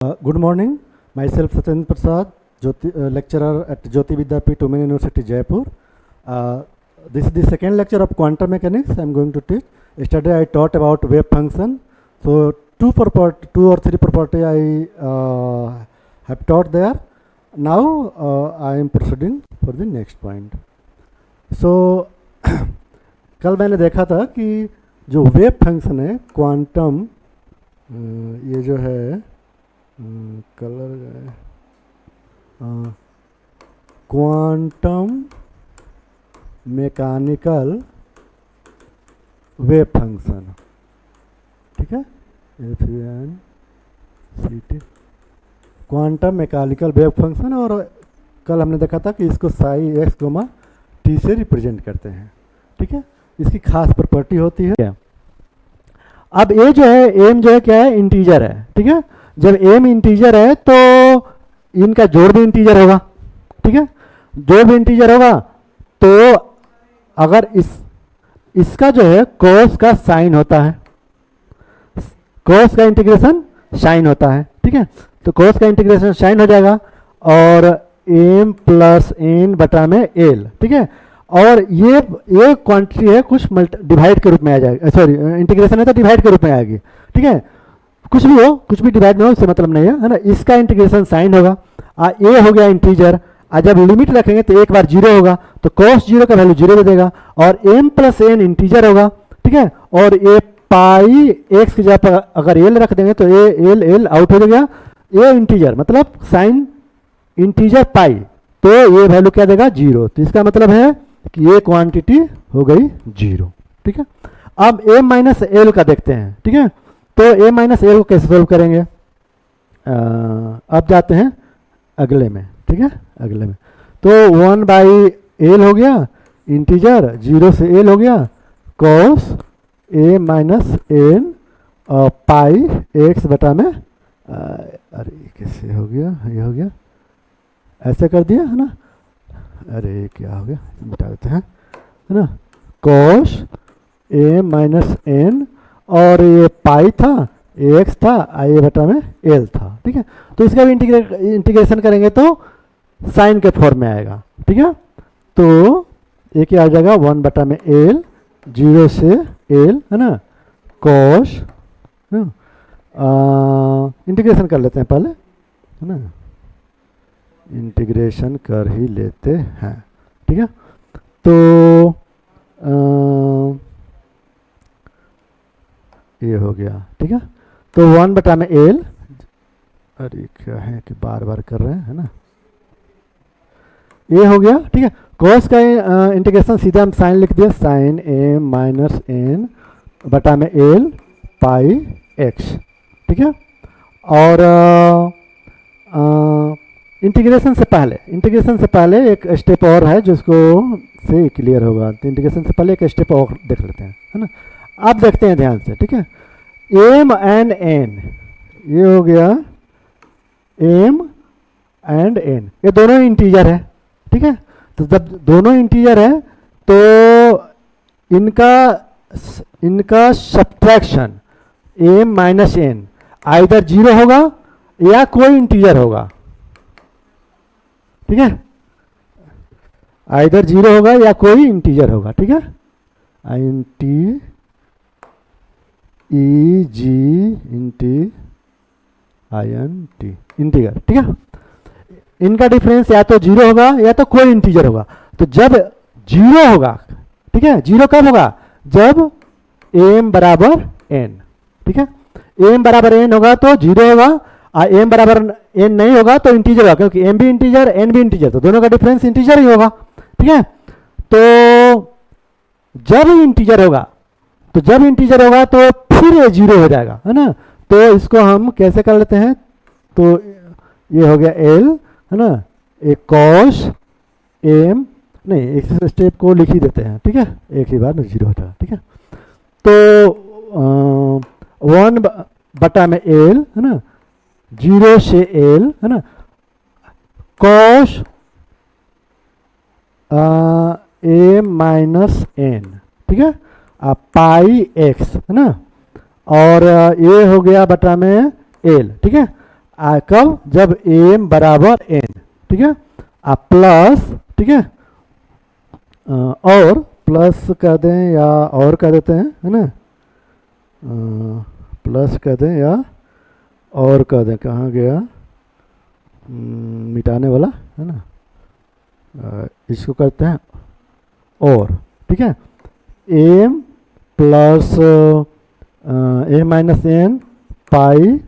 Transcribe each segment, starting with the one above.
Good morning. Myself Satyendra Prasad, lecturer at Jyoti Vidyapeeth Women University, Jaipur. This is the second lecture of quantum mechanics I am going to teach. Yesterday I taught about wave function. So two or three property I have taught there. Now I am proceeding for the next point. So कल मैंने देखा था कि जो wave function है quantum, ये जो है colour quantum mechanical wave function, ठीक है, FUNCT quantum mechanical wave function. और कल हमने देखा था कि इसको साई एक्स कोमा टी से रिप्रेजेंट करते हैं, ठीक है। इसकी खास प्रॉपर्टी होती है। अब ये जो है एम जो है क्या है, इंटीजर है, ठीक है। जब एम इंटीजर है तो इनका जोड़ भी इंटीजर होगा, ठीक है। जोड़ भी इंटीजर होगा तो अगर इसका जो है कॉस का साइन होता है, कॉस का इंटीग्रेशन साइन होता है, ठीक है। तो कॉस का इंटीग्रेशन साइन हो जाएगा और एम प्लस एन बटा में एल, ठीक है। और ये क्वांटिटी है कुछ डिवाइड के रूप में आ जाएगी, सॉरी इंटीग्रेशन है तो डिवाइड के रूप में आएगी, ठीक है। कुछ भी हो, कुछ भी डिवाइड में हो, उससे मतलब नहीं है ना। इसका इंटीग्रेशन साइन होगा, ए हो गया इंटीजर, जब लिमिट रखेंगे तो एक बार जीरो होगा तो cos जीरो का वैल्यू जीरो दे देगा, और m प्लस एन इंटीजर होगा, ठीक है। और ये पाई एक्स की जगह पर अगर एल रख देंगे तो एल आउट हो गया, ये इंटीजर मतलब साइन इंटीजर पाई, तो ये वैल्यू क्या देगा, जीरो। तो इसका मतलब है कि ये क्वांटिटी हो गई जीरो, ठीक है। अब m माइनस एल का देखते हैं, ठीक है। तो m माइनस एल को कैसे सोल्व करेंगे, अब जाते हैं अगले में, ठीक है, अगले में। तो 1 बाई एल हो गया इंटीजर, 0 से एल हो गया cos A minus N pi x बटा में, अरे कैसे हो गया, ये हो गया, ऐसे कर दिया है ना, अरे क्या हो गया, मिटा देते हैं, है ना। कॉस ए माइनस एन और ये पाई था, एक्स था, आई बटा में एल था, ठीक है। तो इसका भी इंटीग्रेशन करेंगे तो साइन के फॉर्म में आएगा, ठीक है। तो ये क्या आ जाएगा, 1 बटा में एल, 0 से एल, है ना, कॉस, इंटीग्रेशन कर लेते हैं पहले, है ना, इंटीग्रेशन कर ही लेते हैं, ठीक है। तो ये हो गया, ठीक है। तो 1 बटा में एल, अरे क्या है कि बार बार कर रहे हैं, है ना, ये हो गया, ठीक है। कॉस का इंटीग्रेशन सीधा हम साइन लिख दिया, साइन एम माइनस एन बटा में एल पाई एक्स, ठीक है। और इंटीग्रेशन से पहले एक स्टेप और है जिसको से क्लियर होगा। तो इंटीग्रेशन से पहले एक स्टेप और देख लेते हैं, है ना। आप देखते हैं ध्यान से, ठीक है। एम एंड एन, ये हो गया एम एंड एन, ये दोनों इंटीजर है, ठीक है। तो जब दोनों इंटीजर है तो इनका subtraction M minus N either zero होगा या कोई इंटीजर होगा, ठीक है, आइदर जीरो होगा या कोई इंटीजर होगा, ठीक है। INT EG INT इंटीजर, ठीक है। इनका डिफरेंस या तो जीरो होगा या तो कोई इंटीजर होगा। तो जब जीरो होगा, ठीक है, जीरो कब होगा, जब m बराबर n, ठीक है। m बराबर n होगा तो जीरो होगा, और m बराबर n नहीं होगा तो इंटीजर होगा, क्योंकि m भी इंटीजर n भी इंटीजर, तो दोनों का डिफरेंस इंटीजर ही होगा, ठीक है। तो जब इंटीजर होगा तो फिर ये जीरो हो जाएगा, है ना। तो इसको हम कैसे कर लेते हैं, तो ये हो गया l, है ना, एक कॉस एम, नहीं एक स्टेप को लिख ही देते हैं, ठीक है, एक ही बार में जीरो हो जाएगा, ठीक है। तो 1 बटा में एल, है ना, 0 से एल, है ना, कॉस ए माइनस एन, ठीक है, पाई एक्स, है ना, और ये हो गया बटा में एल, ठीक है। कब, जब एम बराबर एन, ठीक है। आप प्लस, ठीक है, और प्लस कर दें या और कर देते हैं, है ना, प्लस कर दें या और कर दें, कहाँ गया मिटाने वाला, है ना, इसको करते हैं और, ठीक है, एम प्लस ए माइनस एन पाई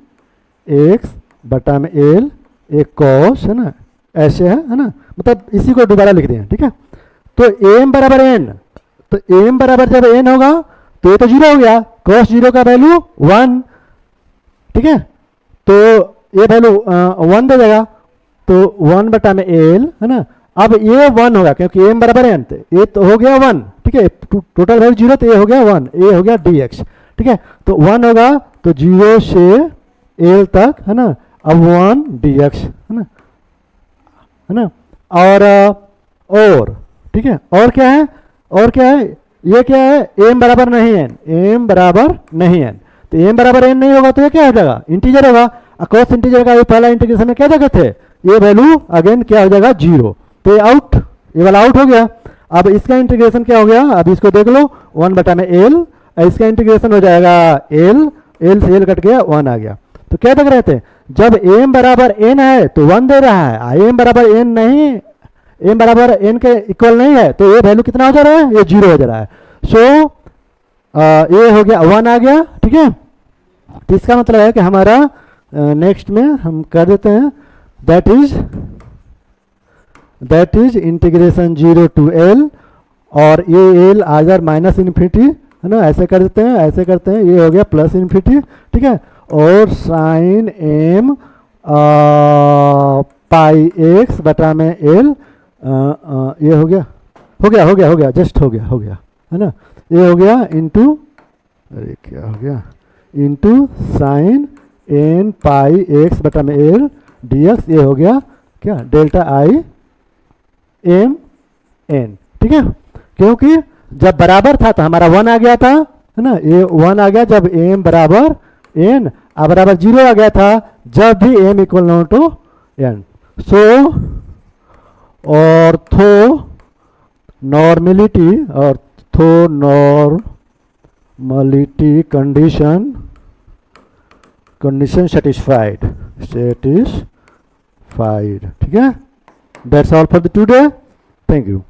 एक्स बटा में एल एक कॉस, है ना, ऐसे है ना, मतलब इसी को दोबारा लिख दें, ठीक है। तो एम बराबर एन, तो एम बराबर जब एन होगा तो ये तो जीरो हो गया, कॉस जीरो का वैल्यू 1, ठीक है, तो ये वैल्यू 1 दे देगा, तो 1 बटा में एल, है ना। अब ये 1 होगा क्योंकि एम बराबर एन, ये तो हो गया 1, ठीक है, टोटल वैल्यू जीरो, तो ये हो गया 1, ये हो गया डी एक्स, ठीक है। तो 1 होगा तो 0 से एल तक, है ना, अब 1 डी एक्स, है ना, और ठीक है, और क्या है, और क्या है, ये क्या है, एम बराबर नहीं एन, एम बराबर नहीं एन, तो एम बराबर एन नहीं होगा तो ये क्या हो जाएगा, इंटीजर होगा। कॉस इंटीजर का ये पहला इंटीग्रेशन में क्या जगह थे, ये वैल्यू अगेन क्या हो जाएगा 0, तो ये आउट, ये वाला आउट हो गया। अब इसका इंटीग्रेशन क्या हो गया, अब इसको देख लो 1 बटा में एल, इसका इंटीग्रेशन हो जाएगा एल, एल से एल कट गया 1 आ गया। तो क्या देख रहे थे, जब एम बराबर एन है तो 1 दे रहा है, एम बराबर एन नहीं, एम बराबर एन के इक्वल नहीं है, तो ये वैल्यू कितना हो जा रहा है, ये 0 हो जा रहा है। सो ये हो गया 1 आ गया, ठीक है। तो इसका मतलब है कि हमारा नेक्स्ट में हम कर देते हैं, that is integration 0 to L, और ये एल आ जाए माइनस इन्फिनिटी, है ना, ऐसे कर देते हैं, ऐसे करते हैं, ये हो गया प्लस इन्फिनिटी, ठीक है, और साइन एम पाई एक्स बटा में एल, ये हो गया, जस्ट हो गया, है ना, ये हो गया इंटू, अरे क्या हो गया, इंटू साइन एन पाई एक्स बटा में एल डी एक्स, ये हो गया क्या, डेल्टा आई एम एन, ठीक है। क्योंकि जब बराबर था तो हमारा 1 आ गया था, है ना, ये 1 आ गया जब एम बराबर एन, अब बराबर 0 आ गया था जब भी M equal to N. So orthonormality condition satisfied, ठीक है। That's all for the today, thank you.